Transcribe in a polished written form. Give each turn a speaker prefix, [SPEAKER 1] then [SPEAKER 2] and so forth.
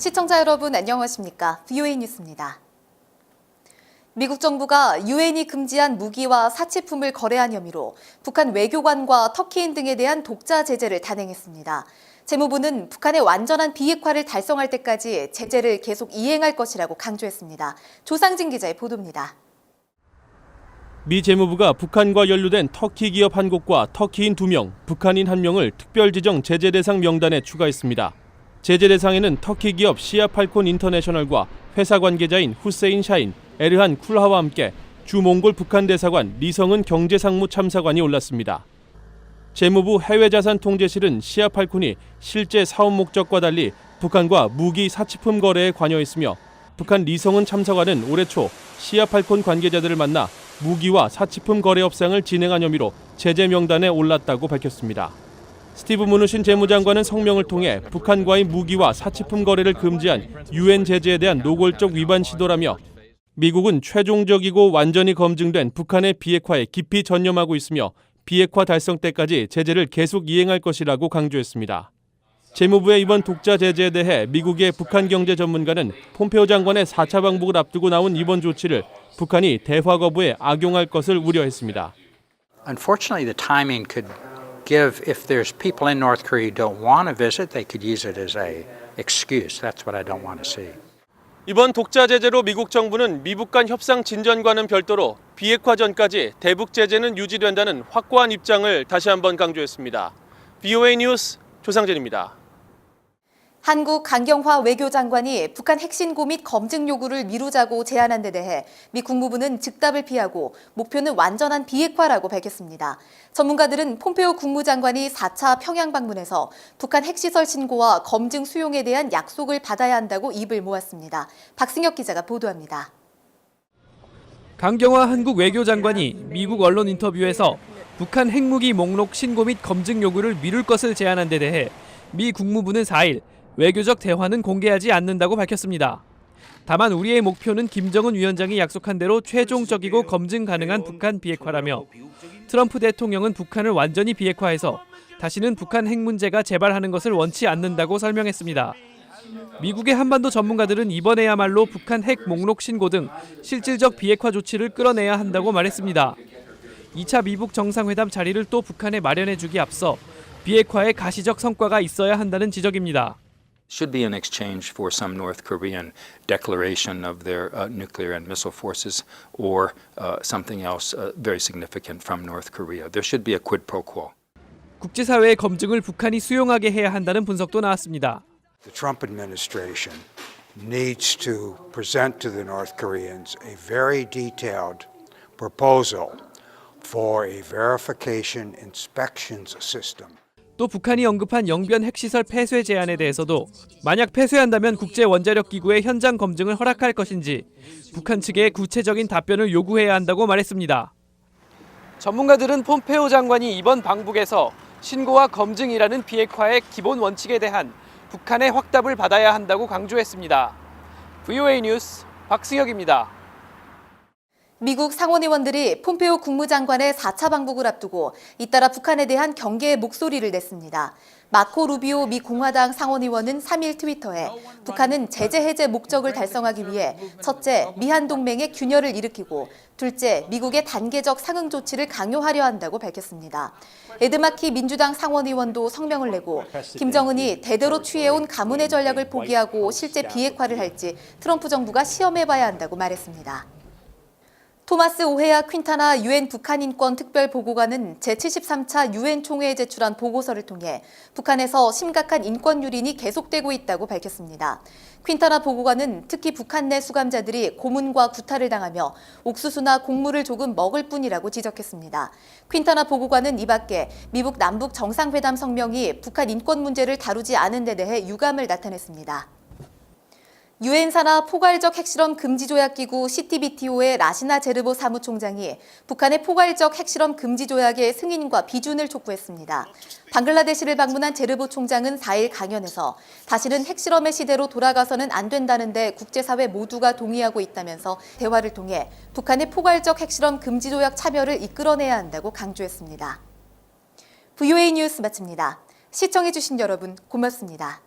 [SPEAKER 1] 시청자 여러분 안녕하십니까? VOA 뉴스입니다. 미국 정부가 유엔이 금지한 무기와 사치품을 거래한 혐의로 북한 외교관과 터키인 등에 대한 독자 제재를 단행했습니다. 재무부는 북한의 완전한 비핵화를 달성할 때까지 제재를 계속 이행할 것이라고 강조했습니다. 조상진 기자의 보도입니다.
[SPEAKER 2] 미 재무부가 북한과 연루된 터키 기업 한 곳과 터키인 2명, 북한인 1명을 특별지정 제재 대상 명단에 추가했습니다. 제재 대상에는 터키 기업 시아팔콘 인터내셔널과 회사 관계자인 후세인 샤인, 에르한 쿨하와 함께 주몽골 북한 대사관 리성은 경제상무 참사관이 올랐습니다. 재무부 해외자산통제실은 시아팔콘이 실제 사업 목적과 달리 북한과 무기 사치품 거래에 관여했으며 북한 리성은 참사관은 올해 초 시아팔콘 관계자들을 만나 무기와 사치품 거래 협상을 진행한 혐의로 제재 명단에 올랐다고 밝혔습니다. 스티브 무누신 재무장관은 성명을 통해 북한과의 무기와 사치품 거래를 금지한 유엔 제재에 대한 노골적 위반 시도라며 미국은 최종적이고 완전히 검증된 북한의 비핵화에 깊이 전념하고 있으며 비핵화 달성 때까지 제재를 계속 이행할 것이라고 강조했습니다. 재무부의 이번 독자 제재에 대해 미국의 북한 경제 전문가는 폼페오 장관의 4차 방북을 앞두고 나온 이번 조치를 북한이 대화 거부에 악용할 것을 우려했습니다.
[SPEAKER 3] Unfortunately, the timing could give, if there's people in North Korea who don't want to visit, they could use it as an excuse. That's what I don't want to see.
[SPEAKER 2] 이번 독자 제재로 미국 정부는 미북 간 협상 진전과는 별도로 비핵화 전까지 대북 제재는 유지된다는 확고한 입장을 다시 한번 강조했습니다. VOA 뉴스 조상진입니다.
[SPEAKER 1] 한국 강경화 외교장관이 북한 핵신고 및 검증 요구를 미루자고 제안한 데 대해 미 국무부는 즉답을 피하고 목표는 완전한 비핵화라고 밝혔습니다. 전문가들은 폼페오 국무장관이 4차 평양 방문에서 북한 핵시설 신고와 검증 수용에 대한 약속을 받아야 한다고 입을 모았습니다. 박승혁 기자가 보도합니다.
[SPEAKER 4] 강경화 한국 외교장관이 미국 언론 인터뷰에서 북한 핵무기 목록 신고 및 검증 요구를 미룰 것을 제안한 데 대해 미 국무부는 4일 외교적 대화는 공개하지 않는다고 밝혔습니다. 다만 우리의 목표는 김정은 위원장이 약속한 대로 최종적이고 검증 가능한 북한 비핵화라며 트럼프 대통령은 북한을 완전히 비핵화해서 다시는 북한 핵 문제가 재발하는 것을 원치 않는다고 설명했습니다. 미국의 한반도 전문가들은 이번에야말로 북한 핵 목록 신고 등 실질적 비핵화 조치를 끌어내야 한다고 말했습니다. 2차 미북 정상회담 자리를 또 북한에 마련해주기 앞서 비핵화에 가시적 성과가 있어야 한다는 지적입니다.
[SPEAKER 3] Should be an exchange for some North Korean declaration of their nuclear and missile forces or something else very significant from North Korea. There should be a quid pro quo.
[SPEAKER 4] 국제사회의 검증을 북한이 수용하게 해야 한다는 분석도 나왔습니다.
[SPEAKER 5] The Trump administration needs to present to the North Koreans a very detailed proposal for a verification inspections system.
[SPEAKER 4] 또 북한이 언급한 영변 핵시설 폐쇄 제안에 대해서도 만약 폐쇄한다면 국제원자력기구의 현장 검증을 허락할 것인지 북한 측에 구체적인 답변을 요구해야 한다고 말했습니다. 전문가들은 폼페오 장관이 이번 방북에서 신고와 검증이라는 비핵화의 기본 원칙에 대한 북한의 확답을 받아야 한다고 강조했습니다. VOA 뉴스 박승혁입니다.
[SPEAKER 1] 미국 상원의원들이 폼페오 국무장관의 4차 방북을 앞두고 잇따라 북한에 대한 경계의 목소리를 냈습니다. 마코 루비오 미 공화당 상원의원은 3일 트위터에 북한은 제재 해제 목적을 달성하기 위해 첫째, 미한 동맹의 균열을 일으키고 둘째, 미국의 단계적 상응 조치를 강요하려 한다고 밝혔습니다. 에드마키 민주당 상원의원도 성명을 내고 김정은이 대대로 취해온 가문의 전략을 포기하고 실제 비핵화를 할지 트럼프 정부가 시험해봐야 한다고 말했습니다. 토마스 오헤아 퀸타나 유엔 북한 인권 특별 보고관은 제73차 유엔 총회에 제출한 보고서를 통해 북한에서 심각한 인권 유린이 계속되고 있다고 밝혔습니다. 퀸타나 보고관은 특히 북한 내 수감자들이 고문과 구타를 당하며 옥수수나 곡물을 조금 먹을 뿐이라고 지적했습니다. 퀸타나 보고관은 이 밖에 미국 남북 정상회담 성명이 북한 인권 문제를 다루지 않은 데 대해 유감을 나타냈습니다. 유엔 산하 포괄적 핵실험 금지 조약 기구 CTBTO의 라시나 제르보 사무총장이 북한의 포괄적 핵실험 금지 조약의 승인과 비준을 촉구했습니다. 방글라데시를 방문한 제르보 총장은 4일 강연에서 다시는 핵실험의 시대로 돌아가서는 안 된다는데 국제사회 모두가 동의하고 있다면서 대화를 통해 북한의 포괄적 핵실험 금지 조약 참여를 이끌어내야 한다고 강조했습니다. VOA 뉴스 마칩니다. 시청해주신 여러분 고맙습니다.